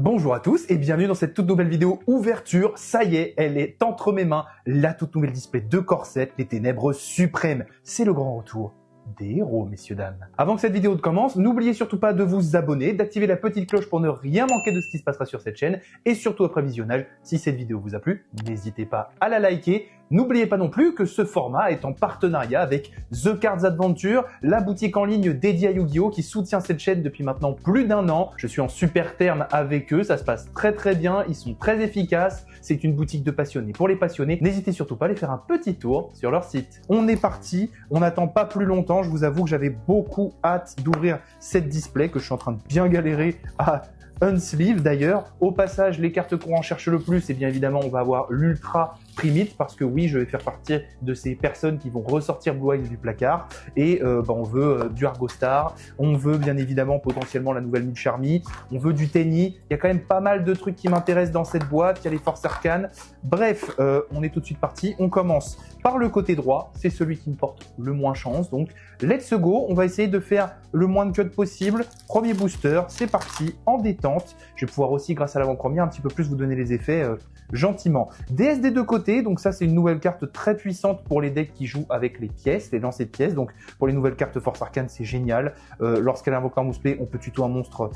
Bonjour à tous et bienvenue dans cette toute nouvelle vidéo ouverture. Ça y est, elle est entre mes mains, la toute nouvelle display de Corset, les ténèbres suprêmes. C'est le grand retour des héros, messieurs, dames. Avant que cette vidéo ne commence, n'oubliez surtout pas de vous abonner, d'activer la petite cloche pour ne rien manquer de ce qui se passera sur cette chaîne. Et surtout après visionnage, si cette vidéo vous a plu, n'hésitez pas à la liker. N'oubliez pas non plus que ce format est en partenariat avec The Cards Adventure, la boutique en ligne dédiée à Yu-Gi-Oh! Qui soutient cette chaîne depuis maintenant plus d'1 an. Je suis en super terme avec eux, ça se passe très bien, ils sont très efficaces. C'est une boutique de passionnés pour les passionnés. N'hésitez surtout pas à aller faire un petit tour sur leur site. On est parti, on n'attend pas plus longtemps. Je vous avoue que j'avais beaucoup hâte d'ouvrir cette display que je suis en train de bien galérer à unsleeve d'ailleurs. Au passage, les cartes qu'on en cherche le plus, et bien évidemment, on va avoir l'Ultra Primite parce que oui, je vais faire partie de ces personnes qui vont ressortir Blue Eyes du placard et on veut du Argostar, on veut bien évidemment potentiellement la nouvelle Milcharmy, on veut du Tenny. Il y a quand même pas mal de trucs qui m'intéressent dans cette boîte. Il y a les Forces Arcanes. Bref, on est tout de suite parti. On commence par le côté droit, c'est celui qui me porte le moins chance. Donc, let's go. On va essayer de faire le moins de cut possible. Premier booster, c'est parti, en détente. Je vais pouvoir aussi, grâce à l'avant-première, un petit peu plus vous donner les effets gentiment. DS des deux côtés, donc ça c'est une nouvelle carte très puissante pour les decks qui jouent avec les pièces, les lancers de pièces. Donc pour les nouvelles cartes Force Arcane, c'est génial. Lorsqu'elle invoque un mousplay, on peut tuto un monstre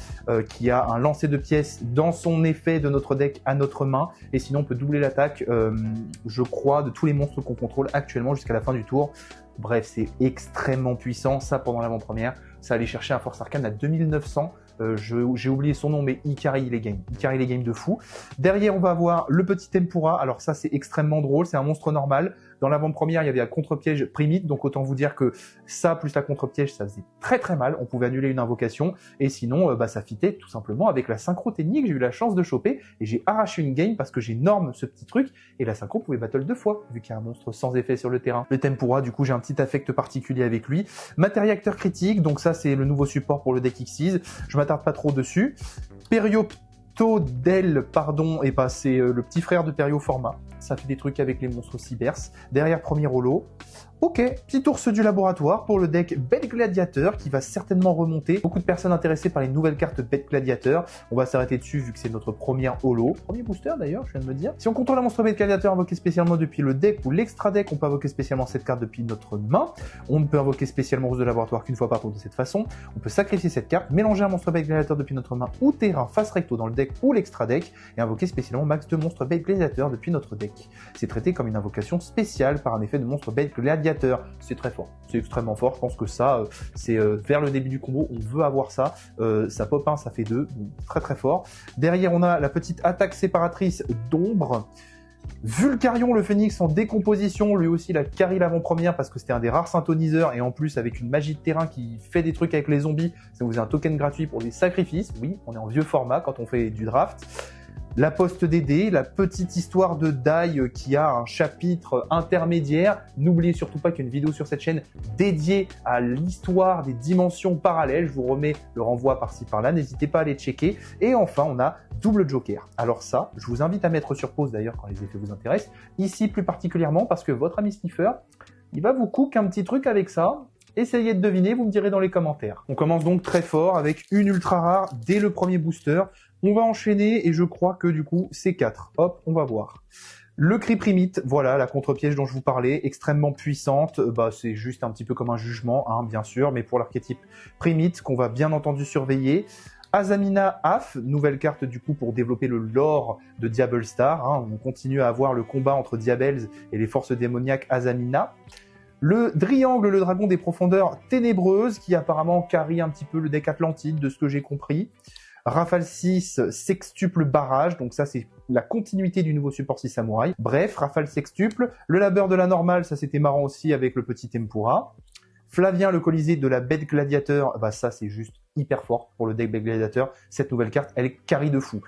qui a un lancer de pièces dans son effet de notre deck à notre main. Et sinon, on peut doubler l'attaque, je crois, de tous les monstres qu'on contrôle actuellement jusqu'à la fin du tour. Bref, c'est extrêmement puissant. Ça, pendant l'avant-première, ça allait chercher un Force Arcane à 2900. J'ai oublié son nom, mais il carry les games. Il carry les games de fou. Derrière, on va avoir le petit Tempura. Alors ça, c'est extrêmement drôle. C'est un monstre normal. Dans l'avant-première, il y avait un contre-piège Primite. Donc autant vous dire que ça, plus la contre-piège, ça faisait très mal. On pouvait annuler une invocation. Et sinon, ça fitait tout simplement avec la synchro Tenny que j'ai eu la chance de choper. Et j'ai arraché une game parce que j'ai norme ce petit truc. Et la synchro pouvait battle 2 fois, vu qu'il y a un monstre sans effet sur le terrain. Le Tempura, du coup, j'ai un petit affect particulier avec lui. Matériel acteur critique. Donc ça, c'est le nouveau support pour le deck Xyz. Je m'attarde pas trop dessus. Perioptodel, et c'est le petit frère de Perioforma. Ça fait des trucs avec les monstres cybers. Derrière, premier holo. Ok, petit ours du laboratoire pour le deck Bête Gladiateur qui va certainement remonter. Beaucoup de personnes intéressées par les nouvelles cartes Bête Gladiateur. On va s'arrêter dessus vu que c'est notre premier holo. Premier booster d'ailleurs, je viens de me dire. Si on contrôle un monstre Bête Gladiateur invoqué spécialement depuis le deck ou l'extra deck, on peut invoquer spécialement cette carte depuis notre main. On ne peut invoquer spécialement ours de laboratoire qu'une fois par tour de cette façon. On peut sacrifier cette carte, mélanger un monstre Bête Gladiateur depuis notre main ou terrain face recto dans le deck ou l'extra deck et invoquer spécialement max de monstres Bête Gladiateur depuis notre deck. C'est traité comme une invocation spéciale par un effet de monstre Bête Gladiateur. C'est très fort, c'est extrêmement fort. Je pense que ça, c'est vers le début du combo, on veut avoir ça. Ça pop 1, ça fait 2, très fort. Derrière, on a la petite attaque séparatrice d'ombre. Vulcarion, le phénix en décomposition, lui aussi la carry l'avant-première parce que c'était un des rares synthoniseurs et en plus avec une magie de terrain qui fait des trucs avec les zombies, ça vous a un token gratuit pour des sacrifices. Oui, on est en vieux format quand on fait du draft. La poste des dés, la petite histoire de Die qui a un chapitre intermédiaire. N'oubliez surtout pas qu'il y a une vidéo sur cette chaîne dédiée à l'histoire des dimensions parallèles. Je vous remets le renvoi par-ci par-là, n'hésitez pas à aller checker. Et enfin, on a double joker. Alors ça, je vous invite à mettre sur pause d'ailleurs quand les effets vous intéressent. Ici plus particulièrement parce que votre ami Sniffer, il va vous cook un petit truc avec ça. Essayez de deviner, vous me direz dans les commentaires. On commence donc très fort avec une ultra rare dès le premier booster. On va enchaîner et je crois que du coup c'est 4. Hop, on va voir. Le cri primite, voilà la contre-piège dont je vous parlais, extrêmement puissante. C'est juste un petit peu comme un jugement, hein, bien sûr, mais pour l'archétype primite qu'on va bien entendu surveiller. Azamina Af, nouvelle carte du coup pour développer le lore de Diabel Star. Hein. On continue à avoir le combat entre Diabels et les forces démoniaques Azamina. Le Driangle, le dragon des profondeurs ténébreuses, qui apparemment carry un petit peu le deck Atlantide, de ce que j'ai compris. Rafale 6, sextuple barrage, donc ça c'est la continuité du nouveau support 6 samouraï. Bref, Rafale sextuple. Le labeur de la normale, ça c'était marrant aussi avec le petit Tempura. Flavien, le colisée de la Bête Gladiateur, ça c'est juste hyper fort pour le deck Bête Gladiateur. Cette nouvelle carte, elle est carry de fou.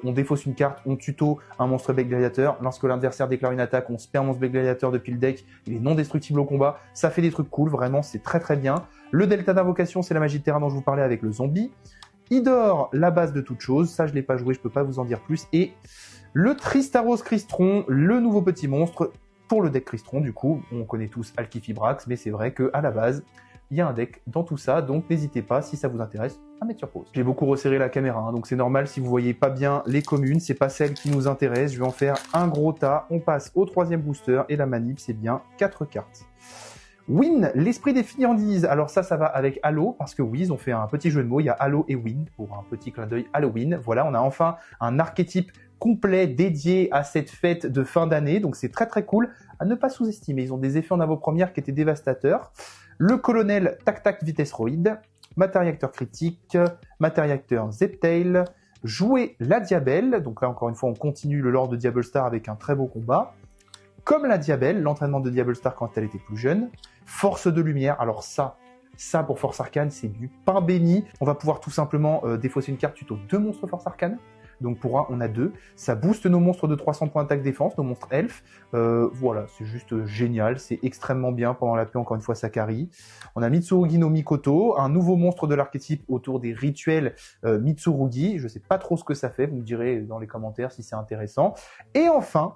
On défausse une carte, on tuto un monstre Bête Gladiateur. Lorsque l'adversaire déclare une attaque, on spare un monstre Bête Gladiateur depuis le deck. Il est non destructible au combat. Ça fait des trucs cool, vraiment, c'est très bien. Le delta d'invocation, c'est la magie de terrain dont je vous parlais avec le zombie. Idor, la base de toute chose. Ça, je l'ai pas joué, je peux pas vous en dire plus. Et le Tristaros Crystron, le nouveau petit monstre. Pour le deck Crystron, du coup, on connaît tous Alkifibrax, mais c'est vrai qu'à la base, il y a un deck dans tout ça, donc n'hésitez pas, si ça vous intéresse, à mettre sur pause. J'ai beaucoup resserré la caméra, hein, donc c'est normal si vous voyez pas bien les communes, c'est pas celle qui nous intéresse. Je vais en faire un gros tas. On passe au troisième booster et la manip, c'est bien 4 cartes. Win, l'esprit des friandises. Alors ça va avec Halo, parce que oui, ils ont fait un petit jeu de mots. Il y a Halo et Win, pour un petit clin d'œil Halloween. Voilà, on a enfin un archétype complet dédié à cette fête de fin d'année, donc c'est très très cool à ne pas sous-estimer. Ils ont des effets en avant-première qui étaient dévastateurs. Le colonel Tac-Tac Vitesseroid, matériacteur critique, matériacteur Zeptail, jouer la Diabelle, donc là encore une fois on continue le lore de Diable Star avec un très beau combat, comme la Diabelle, l'entraînement de Diable Star quand elle était plus jeune, force de lumière, alors ça pour Force Arcane c'est du pain béni, on va pouvoir tout simplement défausser une carte tuto 2 monstres Force Arcane, donc pour un on a 2, ça booste nos monstres de 300 points d'attaque défense, nos monstres elfes, voilà, c'est juste génial, c'est extrêmement bien pendant la paix, encore une fois ça carry. On a Mitsurugi no Mikoto, un nouveau monstre de l'archétype autour des rituels Mitsurugi, je sais pas trop ce que ça fait, vous me direz dans les commentaires si c'est intéressant. Et enfin,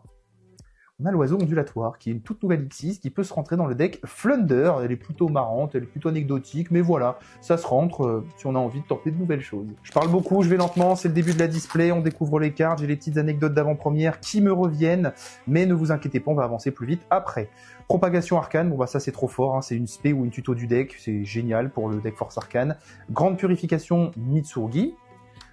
on a l'oiseau ondulatoire, qui est une toute nouvelle Xyz, qui peut se rentrer dans le deck Flunder. Elle est plutôt marrante, elle est plutôt anecdotique, mais voilà, ça se rentre si on a envie de tenter de nouvelles choses. Je parle beaucoup, je vais lentement, c'est le début de la display, on découvre les cartes, j'ai les petites anecdotes d'avant-première qui me reviennent, mais ne vous inquiétez pas, on va avancer plus vite après. Propagation arcane, bon bah ça c'est trop fort, hein, c'est une spé ou une tuto du deck, c'est génial pour le deck Force Arcane. Grande purification Mitsurugi.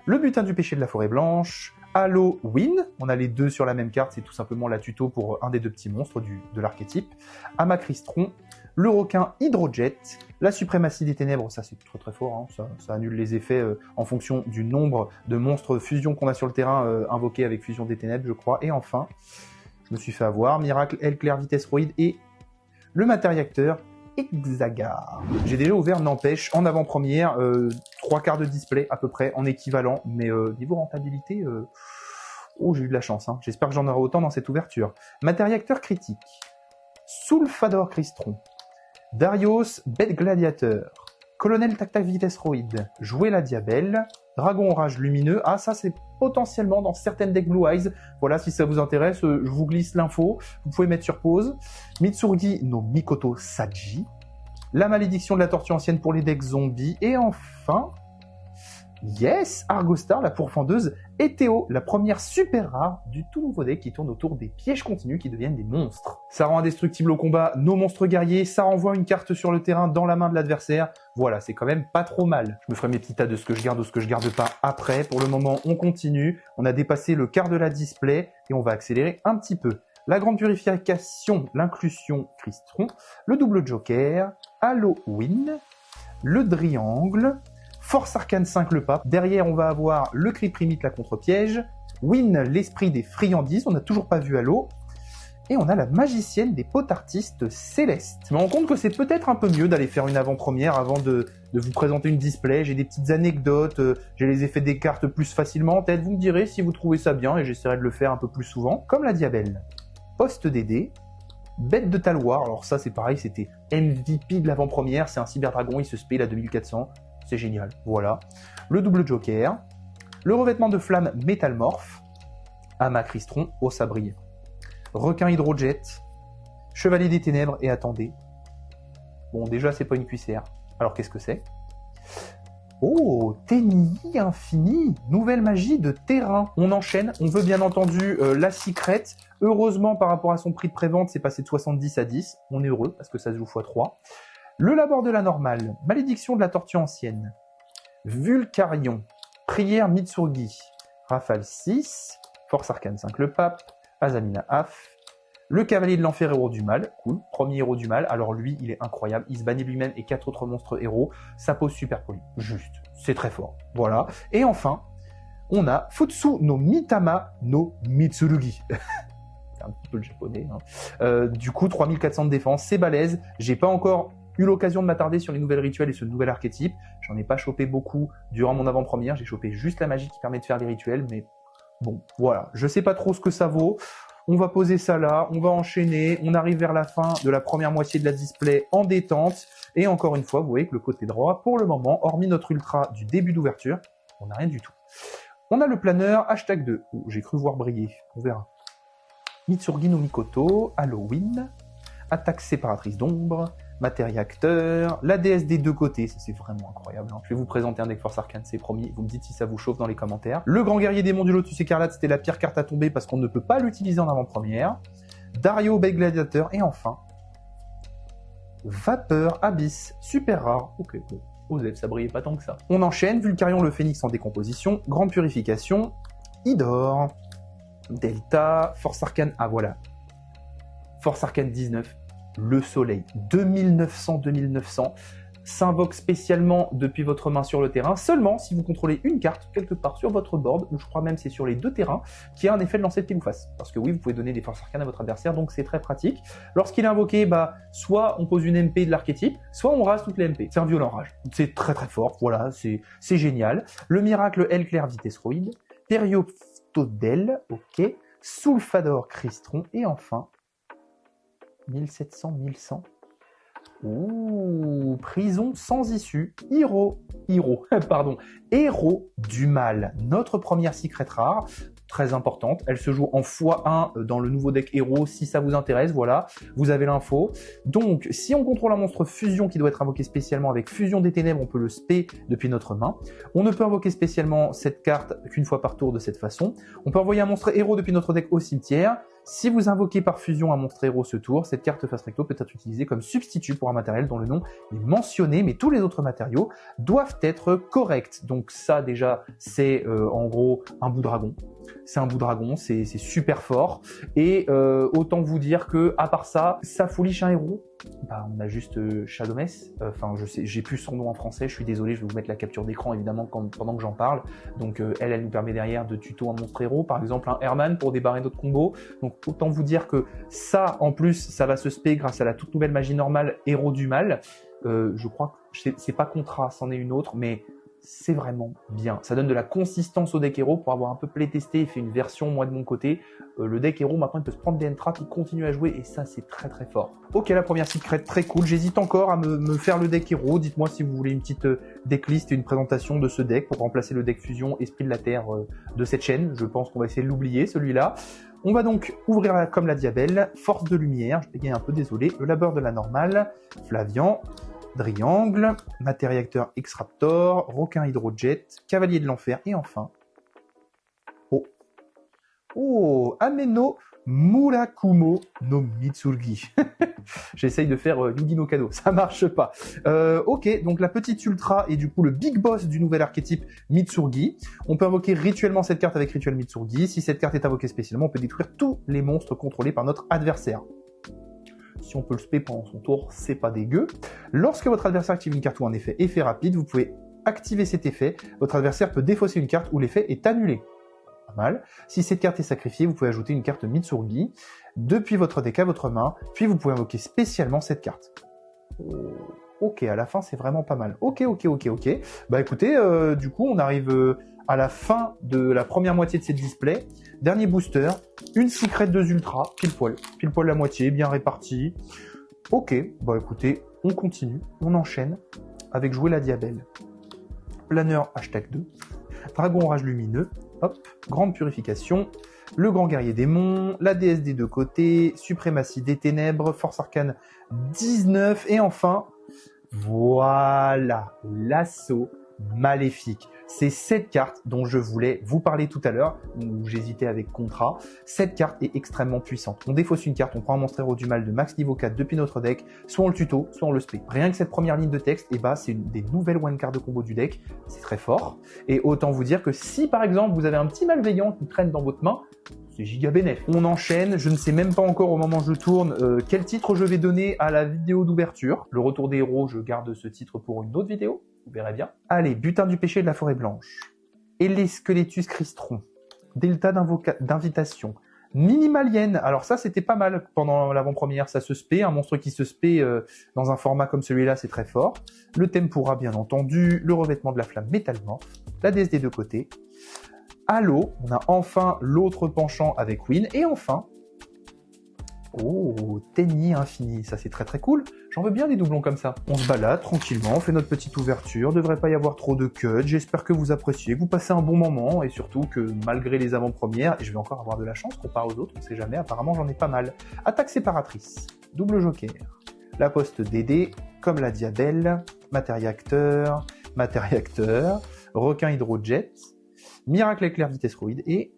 Le butin du péché de la forêt blanche. Halloween, on a les deux sur la même carte, c'est tout simplement la tuto pour un des 2 petits monstres de l'archétype. Amacristron, le requin Hydrojet, la suprématie des ténèbres, ça c'est très très fort, hein, ça annule les effets en fonction du nombre de monstres fusion qu'on a sur le terrain invoqués avec fusion des ténèbres, je crois. Et enfin, je me suis fait avoir, Miracle Elclair Vitesseroid et le matériacteur Hexagar. J'ai déjà ouvert, n'empêche, en avant-première, 3 quarts de display à peu près, en équivalent, mais niveau rentabilité, oh j'ai eu de la chance, hein. J'espère que j'en aurai autant dans cette ouverture. Matériacteur critique, Sulfador Crystron, Darius Bête Gladiateur, Colonel Tac-Tac Vitesseroid, jouer la Diabelle, Dragon Orage Lumineux, ah ça c'est potentiellement dans certaines decks Blue Eyes, voilà si ça vous intéresse, je vous glisse l'info, vous pouvez mettre sur pause. Mitsurugi no Mikoto Saji, la malédiction de la tortue ancienne pour les decks zombies, et enfin, yes, Argostar, la pourfendeuse, et Théo, la première super rare du tout nouveau deck qui tourne autour des pièges continus qui deviennent des monstres. Ça rend indestructible au combat nos monstres guerriers, ça renvoie une carte sur le terrain dans la main de l'adversaire. Voilà, c'est quand même pas trop mal. Je me ferai mes petits tas de ce que je garde ou ce que je garde pas après. Pour le moment, on continue. On a dépassé le quart de la display et on va accélérer un petit peu. La grande purification, l'inclusion Crystron, le double joker, Halloween, le triangle, Force Arcane 5 le pape. Derrière, on va avoir le Cryprimite, la contre-piège. Win, l'esprit des friandises. On n'a toujours pas vu Halo. Et on a la magicienne des potartistes célestes. Je me rends compte que c'est peut-être un peu mieux d'aller faire une avant-première avant de vous présenter une display. J'ai des petites anecdotes, j'ai les effets des cartes plus facilement en tête. Vous me direz si vous trouvez ça bien et j'essaierai de le faire un peu plus souvent. Comme la Diabelle. Poste DD. Bête de Taloir. Alors ça, c'est pareil, c'était MVP de l'avant-première. C'est un cyberdragon, il se spé à 2400. C'est génial, voilà. Le double joker, le revêtement de flamme métalmorphe, Amacristron au sabrier, requin hydrojet, chevalier des ténèbres et attendez. Bon, déjà, c'est pas une cuissère. Alors, qu'est-ce que c'est? Oh, Tenii infini, nouvelle magie de terrain. On enchaîne, on veut bien entendu la secret. Heureusement, par rapport à son prix de prévente, c'est passé de 70 à 10. On est heureux parce que ça se joue x3. Le labor de la normale, malédiction de la tortue ancienne, Vulcarion, prière Mitsurugi, Rafale 6, Force Arcane 5 le pape, Azamina Af, le cavalier de l'enfer héros du mal, cool, premier héros du mal, alors lui il est incroyable, il se bannit lui-même et 4 autres monstres héros, ça pose super poli, juste, c'est très fort, voilà. Et enfin, on a Futsu no Mitama no Mitsurugi. C'est un petit peu le japonais, hein. Du coup 3400 de défense, c'est balèze, j'ai pas encore eu l'occasion de m'attarder sur les nouvelles rituels et ce nouvel archétype. J'en ai pas chopé beaucoup durant mon avant-première. J'ai chopé juste la magie qui permet de faire les rituels, mais bon, voilà. Je sais pas trop ce que ça vaut. On va poser ça là, on va enchaîner. On arrive vers la fin de la première moitié de la display en détente. Et encore une fois, vous voyez que le côté droit, pour le moment, hormis notre ultra du début d'ouverture, on n'a rien du tout. On a le planeur #2. J'ai cru voir briller. On verra. Mitsurugi no Mikoto, Halloween, attaque séparatrice d'ombre, Matériacteur, la déesse des deux côtés, ça c'est vraiment incroyable. Hein. Je vais vous présenter un deck Force Arcane, c'est promis. Vous me dites si ça vous chauffe dans les commentaires. Le grand guerrier démon du Lotus Écarlate, c'était la pire carte à tomber parce qu'on ne peut pas l'utiliser en avant-première. Dario Bey Gladiateur, et enfin, Vapeur Abyss, super rare. Ok, bon, Osef, ça brillait pas tant que ça. On enchaîne, Vulcarion le Phénix en décomposition, Grande Purification, Idor, Delta, Force Arcane, ah voilà, Force Arcane 19, le soleil, 2900, s'invoque spécialement depuis votre main sur le terrain, seulement si vous contrôlez une carte quelque part sur votre board, ou je crois même c'est sur les deux terrains, qui a un effet de lancer de pile ou face. Parce que oui, vous pouvez donner des forces arcanes à votre adversaire, donc c'est très pratique. Lorsqu'il est invoqué, bah, soit on pose une MP de l'archétype, soit on rase toutes les MP. C'est un violent rage. C'est très très fort, voilà, c'est génial. Le miracle Elclair Vitesroid, Therioptodel, ok, Sulfador Crystron, et enfin, 1700. Ouh, prison sans issue, héros du mal. Notre première secret rare, très importante. Elle se joue en x1 dans le nouveau deck héros, si ça vous intéresse, voilà, vous avez l'info. Donc, si on contrôle un monstre fusion qui doit être invoqué spécialement avec fusion des ténèbres, on peut le spé depuis notre main. On ne peut invoquer spécialement cette carte qu'une fois par tour de cette façon. On peut envoyer un monstre héros depuis notre deck au cimetière. Si vous invoquez par fusion un monstre héros ce tour, cette carte face recto peut être utilisée comme substitut pour un matériel dont le nom est mentionné, mais tous les autres matériaux doivent être corrects. Donc ça déjà, c'est en gros un bout dragon. C'est un bout dragon, c'est super fort. Et autant vous dire que à part ça, ça fouliche un héros. Bah, on a juste Shadowmess. Enfin, je sais, j'ai plus son nom en français. Je suis désolé, je vais vous mettre la capture d'écran évidemment pendant que j'en parle. Donc elle nous permet derrière de tuto un monstre héros, par exemple un Herman pour débarrer d'autres combos. Donc autant vous dire que ça, en plus, ça va se spé grâce à la toute nouvelle magie normale héros du mal. Je crois que c'est pas Contra, c'en est une autre, mais c'est vraiment bien. Ça donne de la consistance au deck héros pour avoir un peu playtesté et fait une version, moi de mon côté. Le deck héros, maintenant, il peut se prendre des entraps, il continue à jouer et ça, c'est très très fort. Ok, la première secret, très cool. J'hésite encore à me faire le deck héros. Dites-moi si vous voulez une petite decklist et une présentation de ce deck pour remplacer le deck fusion Esprit de la Terre de cette chaîne. Je pense qu'on va essayer de l'oublier, celui-là. On va donc ouvrir comme la Diabelle, Force de Lumière, je bégaye un peu, désolé, le Labeur de la Normale, Flavian, Driangle, Matériacteur X-Raptor, Requin Hydrojet, Cavalier de l'Enfer, et enfin... Ameno Murakumo no Mitsurugi. J'essaye de faire Yugi no Kado, ça marche pas. Ok, donc la petite ultra est du coup le big boss du nouvel archétype Mitsurugi. On peut invoquer rituellement cette carte avec Rituel Mitsurugi. Si cette carte est invoquée spécialement, on peut détruire tous les monstres contrôlés par notre adversaire. Si on peut le spé pendant son tour, c'est pas dégueu. Lorsque votre adversaire active une carte ou un effet rapide, vous pouvez activer cet effet. Votre adversaire peut défausser une carte où l'effet est annulé. Pas mal. Si cette carte est sacrifiée, vous pouvez ajouter une carte Mitsurugi depuis votre deck à votre main, puis vous pouvez invoquer spécialement cette carte. Ok, à la fin, c'est vraiment pas mal. Ok. Bah écoutez, du coup, on arrive à la fin de la première moitié de cette display. Dernier booster, une secret 2 ultra, pile poil la moitié, bien répartie. Ok, bah écoutez, on continue, on enchaîne avec Jouer la Diabelle. Planeur #2, Dragon Rage Lumineux, hop, Grande Purification, le Grand Guerrier Démon, la déesse des deux côtés, Suprématie des Ténèbres, Force Arcane 19, et enfin, voilà, l'assaut maléfique. C'est cette carte dont je voulais vous parler tout à l'heure, où j'hésitais avec Contra. Cette carte est extrêmement puissante. On défausse une carte, on prend un monstre héros du mal de max niveau 4 depuis notre deck, soit on le tuto, soit on le spé. Rien que cette première ligne de texte, et bah, c'est une des nouvelles one card de combo du deck. C'est très fort. Et autant vous dire que si par exemple vous avez un petit malveillant qui traîne dans votre main, c'est giga bénef. On enchaîne, je ne sais même pas encore au moment où je tourne quel titre je vais donner à la vidéo d'ouverture. Le retour des héros, je garde ce titre pour une autre vidéo, vous verrez bien. Allez, Butin du péché de la forêt blanche, Elesqueletus Crystron, Delta d'invitation, Minimalien, alors ça c'était pas mal pendant l'avant-première, ça se spé, un monstre qui se spé dans un format comme celui-là, c'est très fort. Le Tempura bien entendu, le revêtement de la flamme métalmorphe, la déesse des deux côtés, Halo, on a enfin l'autre penchant avec Win, et enfin, Ténier Infini, ça c'est très très cool, j'en veux bien des doublons comme ça. On se balade tranquillement, on fait notre petite ouverture, devrait pas y avoir trop de cuts, j'espère que vous appréciez, que vous passez un bon moment, et surtout que malgré les avant-premières, et je vais encore avoir de la chance comparé aux autres, on sait jamais, apparemment j'en ai pas mal. Attaque séparatrice, double joker, la poste DD, comme la Diabelle, Matériacteur, Requin Hydrojet, Miracle Éclair Vitesseroid et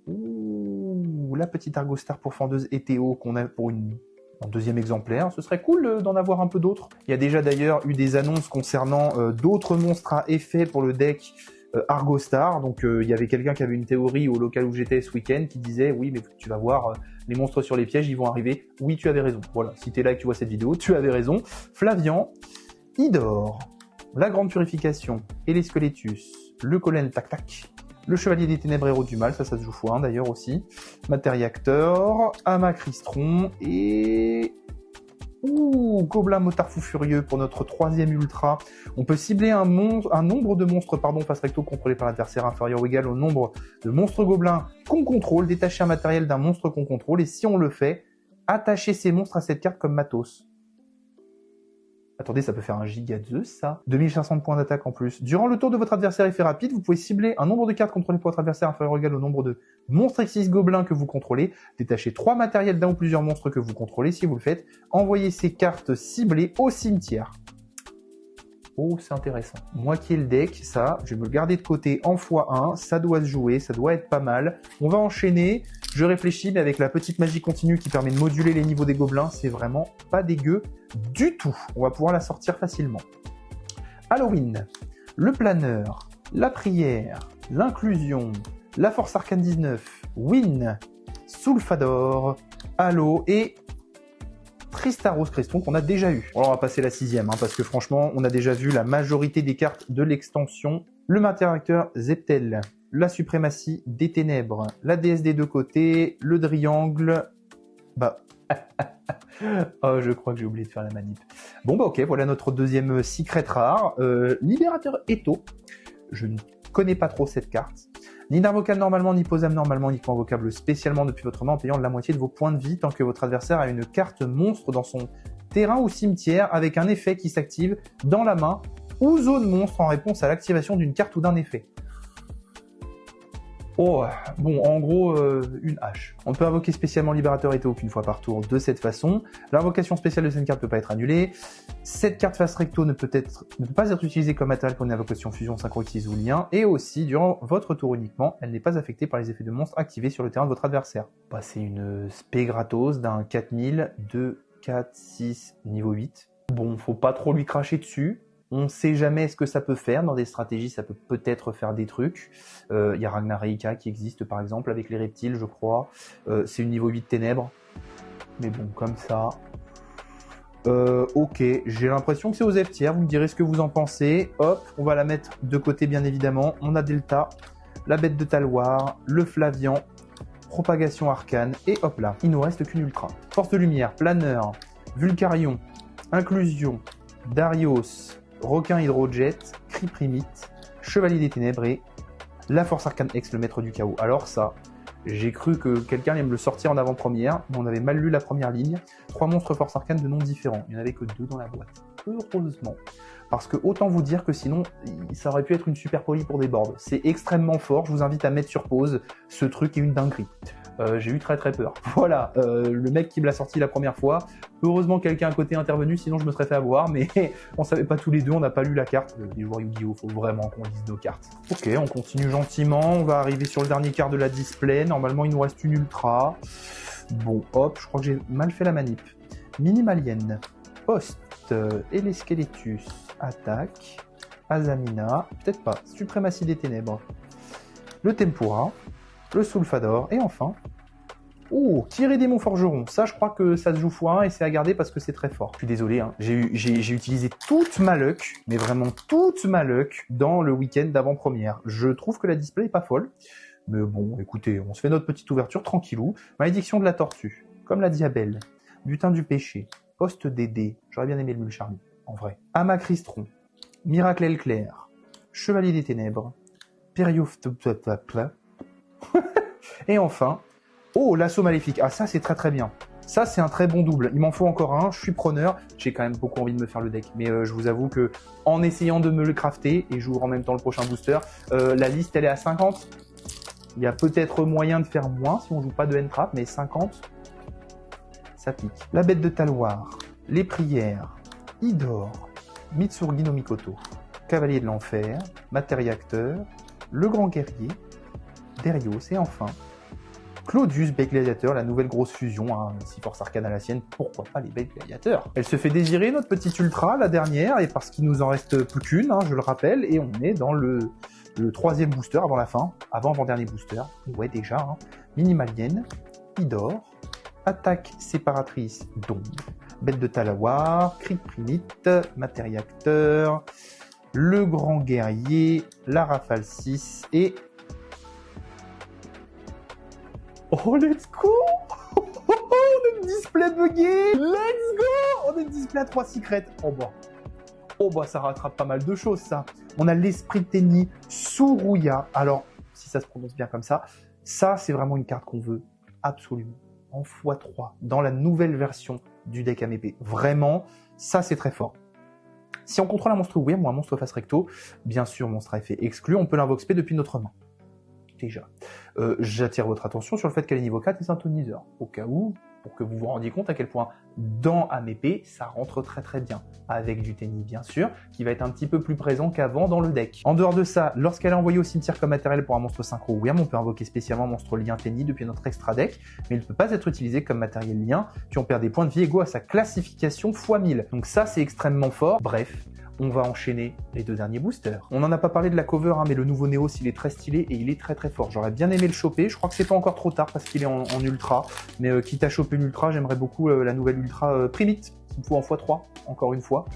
la petite Argostar pourfendeuse Ethéo qu'on a pour un deuxième exemplaire. Ce serait cool d'en avoir un peu d'autres. Il y a déjà d'ailleurs eu des annonces concernant d'autres monstres à effet pour le deck Argostar. Donc il y avait quelqu'un qui avait une théorie au local où j'étais ce week-end qui disait oui mais tu vas voir les monstres sur les pièges ils vont arriver. Oui tu avais raison. Voilà, si t'es là et que tu vois cette vidéo, tu avais raison. Flavian, Idor, la Grande Purification et les Squelettus, le Colonel Tac Tac, le Chevalier des Ténèbres Héros du Mal, ça se joue x1 d'ailleurs aussi, Matériacteur, Amacrystron et... Gobelin Motard Fou Furieux pour notre troisième ultra. On peut cibler un nombre de monstres face recto contrôlés par l'adversaire inférieur ou égal au nombre de monstres gobelins qu'on contrôle, détacher un matériel d'un monstre qu'on contrôle et si on le fait, attacher ces monstres à cette carte comme matos. Attendez, ça peut faire un giga Zeus, ça. 2500 de points d'attaque en plus. Durant le tour de votre adversaire effet rapide, vous pouvez cibler un nombre de cartes contrôlées par votre adversaire inférieur ou égal au nombre de monstres X6 gobelins que vous contrôlez. Détachez 3 matériels d'un ou plusieurs monstres que vous contrôlez. Si vous le faites, envoyez ces cartes ciblées au cimetière. Oh, c'est intéressant. Moi qui ai le deck, ça, je vais me le garder de côté en x1. Ça doit se jouer, ça doit être pas mal. On va enchaîner. Je réfléchis, mais avec la petite magie continue qui permet de moduler les niveaux des gobelins, c'est vraiment pas dégueu du tout. On va pouvoir la sortir facilement. Halloween, le planeur, la prière, l'inclusion, la force arcane 19, Win, Sulfador, Halo et Tristaros Creston qu'on a déjà eu. Alors on va passer la 6e, parce que franchement, on a déjà vu la majorité des cartes de l'extension. Le Matériacteur Zeptel, la suprématie des ténèbres, la déesse des deux côtés, le triangle... oh, je crois que j'ai oublié de faire la manip. Bon ok, voilà notre deuxième secret rare. Libérateur Etho. Je ne connais pas trop cette carte. Ni d'invocable normalement, ni posable normalement, ni convocable spécialement depuis votre main en payant la moitié de vos points de vie tant que votre adversaire a une carte monstre dans son terrain ou cimetière avec un effet qui s'active dans la main ou zone monstre en réponse à l'activation d'une carte ou d'un effet. Oh, bon, en gros, une hache. On peut invoquer spécialement Libérateur Etho qu'une fois par tour de cette façon. L'invocation spéciale de cette carte ne peut pas être annulée. Cette carte face recto ne peut pas être utilisée comme matériel pour une invocation fusion, synchro, utilise ou lien. Et aussi, durant votre tour uniquement, elle n'est pas affectée par les effets de monstres activés sur le terrain de votre adversaire. Bah, c'est une spé gratos d'un 4000, 2, 4, 6, niveau 8. Bon, faut pas trop lui cracher dessus. On ne sait jamais ce que ça peut faire. Dans des stratégies, ça peut peut-être faire des trucs. Il y a Ragnareika qui existe, par exemple, avec les reptiles, je crois. C'est une niveau 8 ténèbres. Mais bon, comme ça... ok, j'ai l'impression que c'est aux F tiers. Vous me direz ce que vous en pensez. Hop, on va la mettre de côté, bien évidemment. On a Delta, la bête de Taloir, le Flavian, propagation arcane. Et hop là, il nous reste qu'une ultra. Force de lumière, planeur, Vulcarion, inclusion, Darius... Requin Hydrojet, Cryprimite, Chevalier des Ténèbres et la Force Arcane X, le Maître du Chaos. Alors ça, j'ai cru que quelqu'un allait me le sortir en avant-première, mais on avait mal lu la première ligne. 3 monstres Force Arcane de noms différents. Il n'y en avait que 2 dans la boîte. Heureusement. Parce que autant vous dire que sinon, ça aurait pu être une super poly pour des boards. C'est extrêmement fort, je vous invite à mettre sur pause. Ce truc est une dinguerie. J'ai eu très peur. Voilà, le mec qui me l'a sorti la première fois. Heureusement quelqu'un à côté est intervenu, sinon je me serais fait avoir, mais on savait pas tous les deux, on n'a pas lu la carte. Les joueurs Yu-Gi-Oh! Faut vraiment qu'on lise nos cartes. Ok, on continue gentiment, on va arriver sur le dernier quart de la display. Normalement il nous reste une ultra. Bon, hop, je crois que j'ai mal fait la manip. Minimalien, Post, et les Squelettus, attaque, Azamina, peut-être pas, Suprématie des Ténèbres, le Tempura, le Sulfador, et enfin... Oh, Tirer Démon Forgeron, ça je crois que ça se joue x1 et c'est à garder parce que c'est très fort. Je suis désolé, hein. J'ai utilisé toute ma luck, mais vraiment toute ma luck dans le week-end d'avant-première. Je trouve que la display est pas folle, mais bon, écoutez, on se fait notre petite ouverture tranquillou. Malédiction de la Tortue, comme la Diabelle, Butin du Péché, Poste DD, j'aurais bien aimé le Mule Charlie, en vrai. Amacrystron, Miracle Éclair, Chevalier des Ténèbres, Périof... et enfin... Oh, l'assaut maléfique. Ah, ça, c'est très bien. Ça, c'est un très bon double. Il m'en faut encore un. Je suis preneur. J'ai quand même beaucoup envie de me faire le deck. Mais je vous avoue que en essayant de me le crafter, et j'ouvre en même temps le prochain booster, la liste, elle est à 50. Il y a peut-être moyen de faire moins si on joue pas de N-Trap, mais 50, ça pique. La bête de Taloir, les prières, Idor, Mitsurgi no Mikoto, Cavalier de l'Enfer, Matériacteur, le Grand Guerrier, Darius et enfin Claudius, Bec Gladiateur, la nouvelle grosse fusion, hein, si Force Arcane à la sienne, pourquoi pas les Bec Gladiateurs. Elle se fait désirer, notre petite Ultra, la dernière, et parce qu'il nous en reste plus qu'une, hein, je le rappelle, et on est dans le troisième booster avant la fin, avant-dernier booster, ouais déjà, hein. Minimalienne, Idor, Attaque séparatrice d'ombre, Bête de Talawar, Cri de Primite, Matériacteur, le Grand Guerrier, la Rafale 6 et... Oh, let's go! On a une display buggé! Let's go! On a une display à 3 secrets. Oh bah, ça rattrape pas mal de choses, ça. On a l'esprit de Tenni, Suruya. Alors, si ça se prononce bien comme ça, c'est vraiment une carte qu'on veut absolument en x3 dans la nouvelle version du deck AMP. Vraiment, ça c'est très fort. Si on contrôle un monstre Wyrm ou un monstre face recto, bien sûr, monstre à effet exclu, on peut l'invoque spé depuis notre main. Déjà. J'attire votre attention sur le fait qu'elle est niveau 4 et c'est un toniseur. Au cas où, pour que vous vous rendiez compte à quel point dans AMP, ça rentre très très bien. Avec du Tenni bien sûr, qui va être un petit peu plus présent qu'avant dans le deck. En dehors de ça, lorsqu'elle est envoyée au cimetière comme matériel pour un monstre synchro Wyrm, on peut invoquer spécialement un monstre lien Tenni depuis notre extra deck, mais il ne peut pas être utilisé comme matériel lien, puis on perd des points de vie égaux à sa classification x 1000. Donc ça c'est extrêmement fort. Bref, on va enchaîner les 2 derniers boosters. On n'en a pas parlé de la cover, hein, mais le nouveau Neos, il est très stylé et il est très très fort. J'aurais bien aimé le choper. Je crois que c'est pas encore trop tard parce qu'il est en ultra. Mais quitte à choper une ultra, j'aimerais beaucoup la nouvelle ultra Primite, qu'il me faut en x3, encore une fois.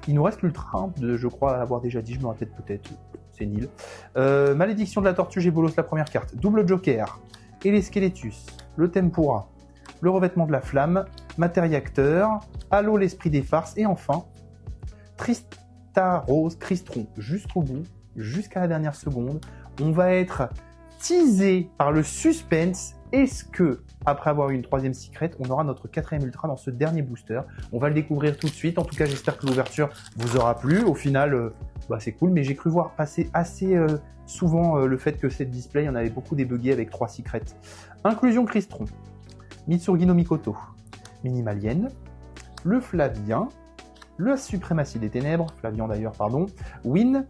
Il nous reste l'ultra, hein, je crois avoir déjà dit, je me répète peut-être, c'est nul. Malédiction de la Tortue, j'ai bolos la première carte. Double Joker, et les Skeletus, le Tempura, le Revêtement de la Flamme, Matériacteur, Halo l'Esprit des Farces, et enfin... Rose Cristron jusqu'au bout, jusqu'à la dernière seconde. On va être teasé par le suspense. Est-ce que, après avoir eu une 3e secret, on aura notre 4e ultra dans ce dernier booster? On va le découvrir tout de suite. En tout cas, j'espère que l'ouverture vous aura plu. Au final, c'est cool, mais j'ai cru voir passer assez souvent le fait que cette display, il y en avait beaucoup débugué avec 3 secrets. Inclusion Cristron, Mitsurgi no Mikoto, Minimalienne, le Flavien, le Suprématie des Ténèbres, Flavian d'ailleurs, pardon, Win,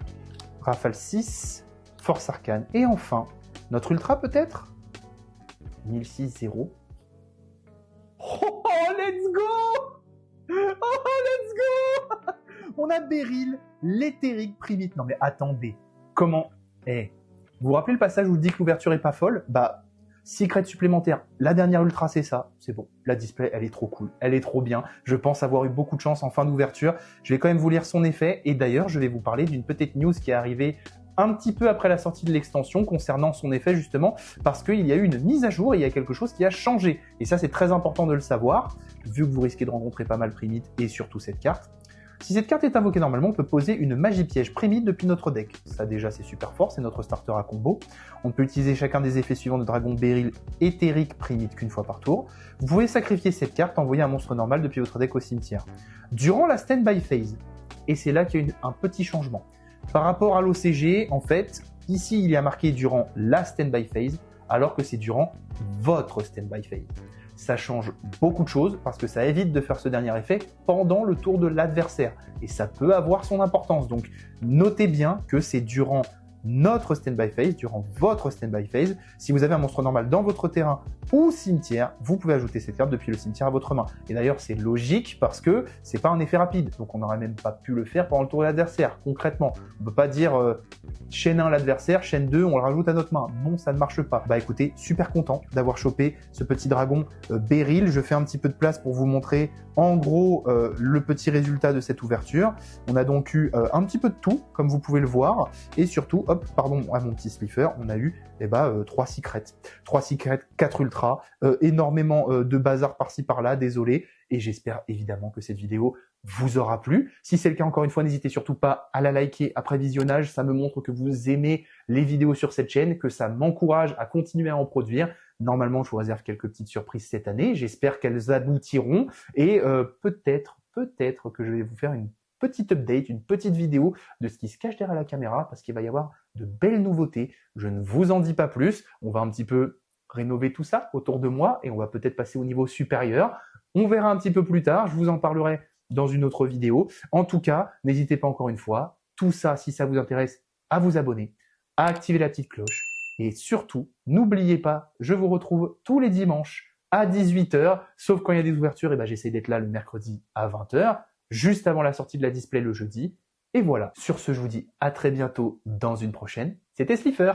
Rafale 6, Force Arcane, et enfin, notre Ultra peut-être 1006-0. Oh, let's go! Oh, let's go! On a Beryl, l'éthérique Primite. Non mais attendez, comment... vous vous rappelez le passage où je dis que l'ouverture est pas folle? Secret supplémentaire, la dernière ultra c'est ça, c'est bon. La display elle est trop cool, elle est trop bien. Je pense avoir eu beaucoup de chance en fin d'ouverture. Je vais quand même vous lire son effet et d'ailleurs je vais vous parler d'une petite news qui est arrivée un petit peu après la sortie de l'extension concernant son effet justement parce qu'il y a eu une mise à jour et il y a quelque chose qui a changé. Et ça c'est très important de le savoir vu que vous risquez de rencontrer pas mal Primite et surtout cette carte. Si cette carte est invoquée normalement, on peut poser une magie piège Primite depuis notre deck. Ça déjà c'est super fort, c'est notre starter à combo. On peut utiliser chacun des effets suivants de Dragon Beryl éthérique Primite qu'une fois par tour. Vous pouvez sacrifier cette carte, envoyer un monstre normal depuis votre deck au cimetière. Durant la stand-by phase, et c'est là qu'il y a eu un petit changement. Par rapport à l'OCG, en fait, ici il y a marqué durant la stand-by phase, alors que c'est durant votre stand-by phase. Ça change beaucoup de choses parce que ça évite de faire ce dernier effet pendant le tour de l'adversaire. Et ça peut avoir son importance. Donc notez bien que c'est durant notre stand-by phase, durant votre stand-by phase. Si vous avez un monstre normal dans votre terrain ou cimetière, vous pouvez ajouter cette carte depuis le cimetière à votre main. Et d'ailleurs, c'est logique parce que c'est pas un effet rapide. Donc on n'aurait même pas pu le faire pendant le tour de l'adversaire, concrètement. On peut pas dire chaîne 1 l'adversaire, chaîne 2, on le rajoute à notre main. Non, ça ne marche pas. Écoutez, super content d'avoir chopé ce petit dragon Beryl. Je fais un petit peu de place pour vous montrer en gros le petit résultat de cette ouverture. On a donc eu un petit peu de tout, comme vous pouvez le voir. Et surtout, hop, pardon, à mon petit slipper, on a eu 3 secrets. 3 secrets, 4 ultras, énormément de bazar par-ci par-là, désolé. Et j'espère évidemment que cette vidéo vous aura plu. Si c'est le cas, encore une fois, n'hésitez surtout pas à la liker après visionnage. Ça me montre que vous aimez les vidéos sur cette chaîne, que ça m'encourage à continuer à en produire. Normalement, je vous réserve quelques petites surprises cette année. J'espère qu'elles aboutiront et peut-être que je vais vous faire une petite update, une petite vidéo de ce qui se cache derrière la caméra parce qu'il va y avoir de belles nouveautés. Je ne vous en dis pas plus. On va un petit peu rénover tout ça autour de moi et on va peut-être passer au niveau supérieur. On verra un petit peu plus tard, je vous en parlerai dans une autre vidéo. En tout cas, n'hésitez pas encore une fois, tout ça, si ça vous intéresse, à vous abonner, à activer la petite cloche. Et surtout, n'oubliez pas, je vous retrouve tous les dimanches à 18h, sauf quand il y a des ouvertures, et ben j'essaie d'être là le mercredi à 20h, juste avant la sortie de la display le jeudi. Et voilà, sur ce, je vous dis à très bientôt dans une prochaine. C'était Slipher.